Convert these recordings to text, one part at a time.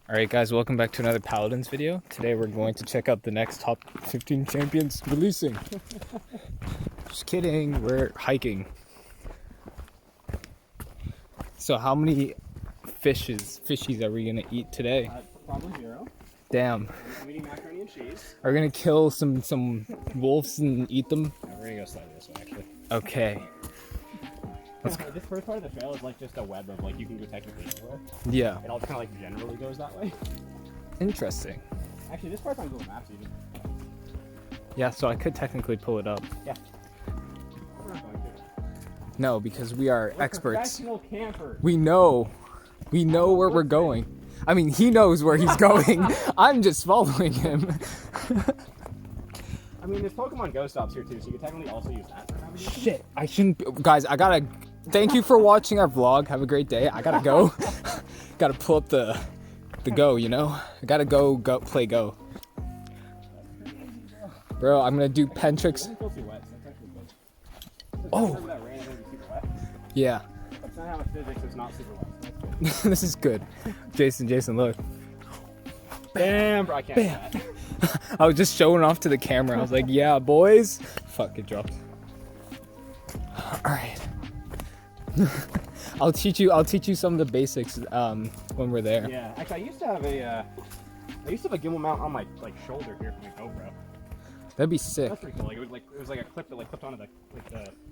Alright guys, welcome back to another Paladins video. Today we're going to check out the next top 15 champions releasing. Just kidding, we're hiking. So how many fishies are we gonna eat today? Probably 0. Damn. I'm eating macaroni and cheese. Are we gonna kill some wolves and eat them? No, we're gonna go slightly this way actually. Okay. This first part of the trail is like just a web of like you can go technically anywhere. Yeah. It all kind of like generally goes that way. Interesting. Actually, this part's on Google Maps even. Yeah, so I could technically pull it up. Yeah. We're not going to. No, because we are experts. Professional campers. We know where we're going. I mean, he knows where he's going. I'm just following him. I mean, there's Pokemon Go stops here too, so you could technically also use that for navigation. Shit, I shouldn't. Guys, I gotta. Thank you for watching our vlog. Have a great day. I gotta go. Gotta pull up the Go, you know? I gotta go play Go. Bro, I'm gonna do pen tricks. It doesn't feel too wet, so that's actually good. Oh. Remember that rain, I think it's super wet. Yeah. But it's not how much physics, it's not super wet, so that's good. This is good. Jason, look. Bam, bro, I can't do Bam. that. I was just showing off to the camera. I was like, yeah, boys. Fuck, it dropped. Alright. I'll teach you some of the basics when we're there. Yeah, actually, I used to have a gimbal mount on my shoulder here from my GoPro. That'd be sick. That's pretty cool. Like it was like a clip that clipped onto the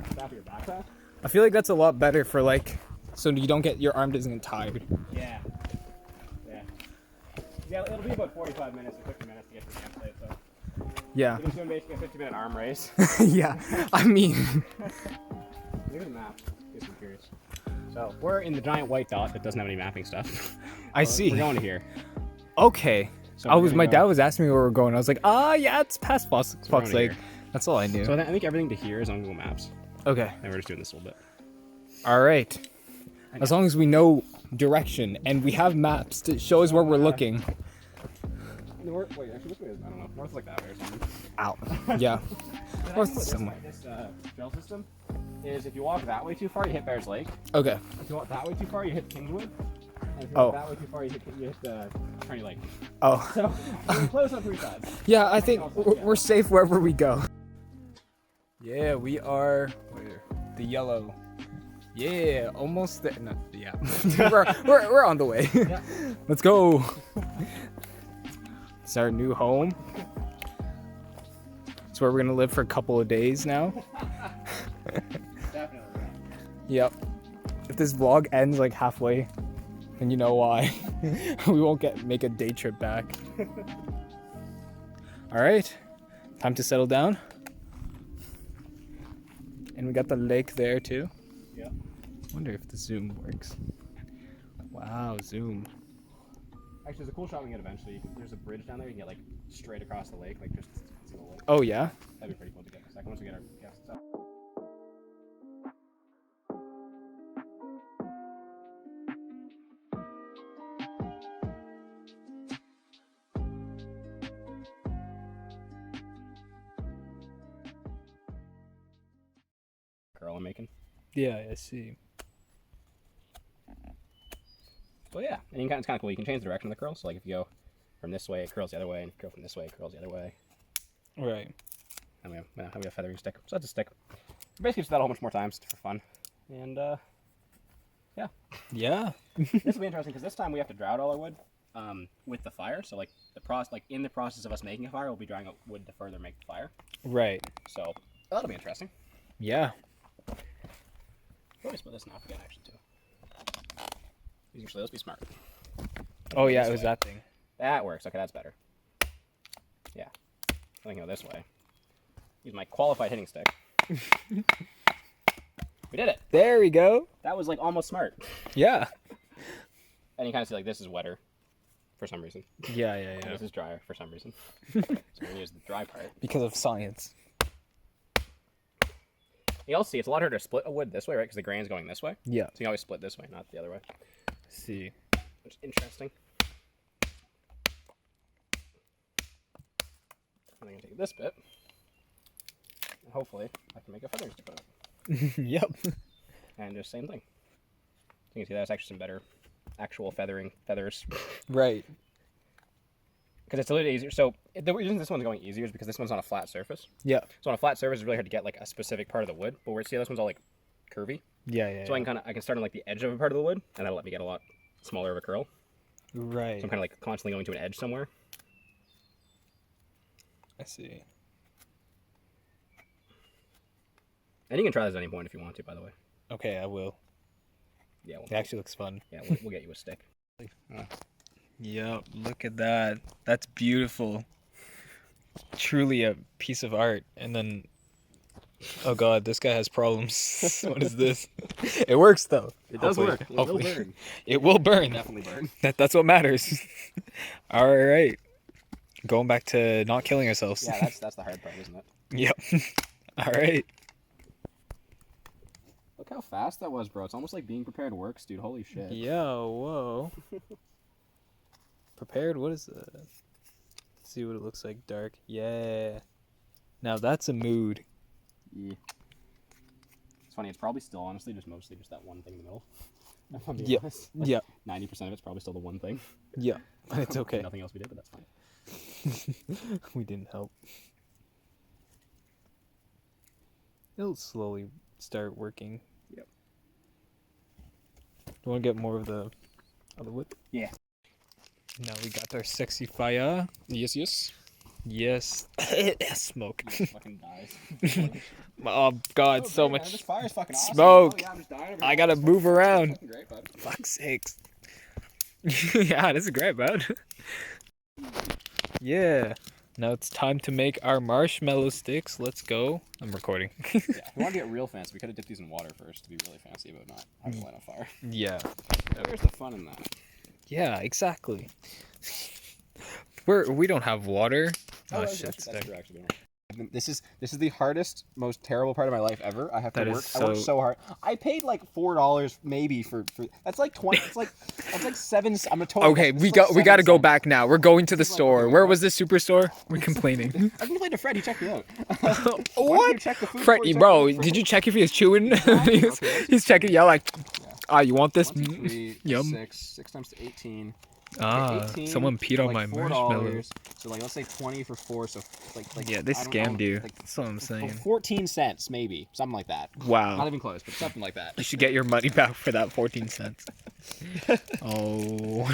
strap of your backpack. I feel like that's a lot better for so you don't get your arm doesn't get tired. Yeah. Yeah, it'll be about 45 minutes or 50 minutes to get to the campsite. So Yeah. we're just doing basically a 50-minute arm race. Yeah. I mean. Look at the map. Just I'm curious. So we're in the giant white dot that doesn't have any mapping stuff. I see. We're going to here. Okay. So My dad was asking me where we're going. I was like, yeah, it's past Fox Lake. That's all I knew. So I think everything to here is on Google Maps. Okay. And we're just doing this a little bit. All right. As long as we know direction and we have maps to show us where we're looking. North, wait, actually, which way is it? I don't know. North like that way or something. Out. Yeah. North somewhere. This trail system is if you walk that way too far, you hit Bears Lake. Okay. If you walk that way too far, you hit Kingswood. And if you Oh. walk that way too far, you hit Trinity Lake. Oh. So we're close on 3 sides. Yeah, I think we're safe wherever we go. Yeah, we are where? The yellow. Yeah, almost there. No, yeah. we're on the way. Yeah. Let's go. It's our new home. It's where we're gonna live for a couple of days now. Definitely. Yep. If this vlog ends halfway, then you know why. We won't make a day trip back. All right, time to settle down. And we got the lake there too. Yeah. Wonder if the zoom works. Wow, zoom. Actually, there's a cool shot we can get eventually. There's a bridge down there. You can get straight across the lake, just see the lake. Oh yeah. That'd be pretty cool to get in a second once we get our guests up. Girl I'm making. Yeah, I see. Well, yeah, and it's kind of cool. You can change the direction of the curl. So, if you go from this way, it curls the other way, and if you go from this way, it curls the other way. Right. And we have a feathering stick. So that's a stick. Basically, just that a whole bunch more times for fun. And yeah. Yeah. This will be interesting because this time we have to dry out all our wood with the fire. So in the process of us making a fire, we'll be drying out wood to further make the fire. Right. So that'll be interesting. Yeah. Let me split this off again, actually, too. Usually, let's be smart. Oh yeah, it was that thing. That works. Okay, that's better. Yeah. I think go this way. Use my qualified hitting stick. We did it. There we go. That was almost smart. Yeah. And you kind of see this is wetter for some reason. Yeah. And this is drier for some reason. So we're going to use the dry part. Because of science. You also see it's a lot harder to split a wood this way, right? Because the grain's going this way. Yeah. So you always split this way, not the other way. See. Which is interesting. I'm going to take this bit. And hopefully, I can make a feathering stick on it. Yep. And just same thing. You can see that's actually some better actual feathers. Right. Because it's a little easier. So the reason this one's going easier is because this one's on a flat surface. Yeah. So on a flat surface, it's really hard to get like a specific part of the wood. But see, this one's all like curvy. Yeah. So I can start on like the edge of a part of the wood, and that'll let me get a lot smaller of a curl. Right. So I'm kind of like constantly going to an edge somewhere. I see. And you can try this at any point if you want to, by the way. Okay, I will. Yeah. It actually looks fun. Yeah, we'll get you a stick. Yep, look at that. That's beautiful. Truly a piece of art. And then, oh god, this guy has problems. What is this? It works though. It does work. It will burn. It will burn. Definitely burn. That's what matters. All right. Going back to not killing ourselves. Yeah, that's the hard part, isn't it? Yep. All right. Look how fast that was, bro. It's almost like being prepared works, dude. Holy shit. Yo, whoa. Prepared? What is that? Let's see what it looks like. Dark. Yeah. Now that's a mood. Yeah. It's funny. It's probably still, honestly, mostly just that one thing in the middle. If I'm being Yeah. honest. Yeah. 90% of it's probably still the one thing. Yeah. It's okay. Nothing else we did, but that's fine. We didn't help. It'll slowly start working. Yep. Do you want to get more of the wood? Yeah. Now we got our sexy fire. Yes. Yes. Smoke. Fucking dies. Oh god, so much This fire's fucking awesome. smoke. Oh, yeah, I'm just dying over I here. gotta move around. Fucking great, bud. Fuck's sakes. Yeah, this is great, bud. Yeah. Now it's time to make our marshmallow sticks. Let's go. I'm recording. Yeah, if we want to get real fancy, we could have dipped these in water first to be really fancy about not having light on fire. Yeah. Where's the fun in that? Yeah, exactly. We don't have water. Oh, that's shit. true, actually. This is the hardest, most terrible part of my life ever. I have to work. I work so hard. I paid like $4 maybe for that's like 20. That's like 7. I'm a total. Okay, we got to go back now. We're going to the store. Where was this superstore? We're complaining. I complained to Fred. He checked me out. What? Freddie, bro, did you check if he was chewing? He's checking. Yeah, like, you want this? 1, 2, 3, Yum. 6 times 18. Ah, 18 someone peed for on my $4. marshmallows. So like, let's say 20 for 4. So like Yeah, they I don't scammed know, you. like, That's what I'm saying. 14 cents maybe, something like that. Not Wow. even close, but something like that. You should get your money back for that 14 cents. Oh.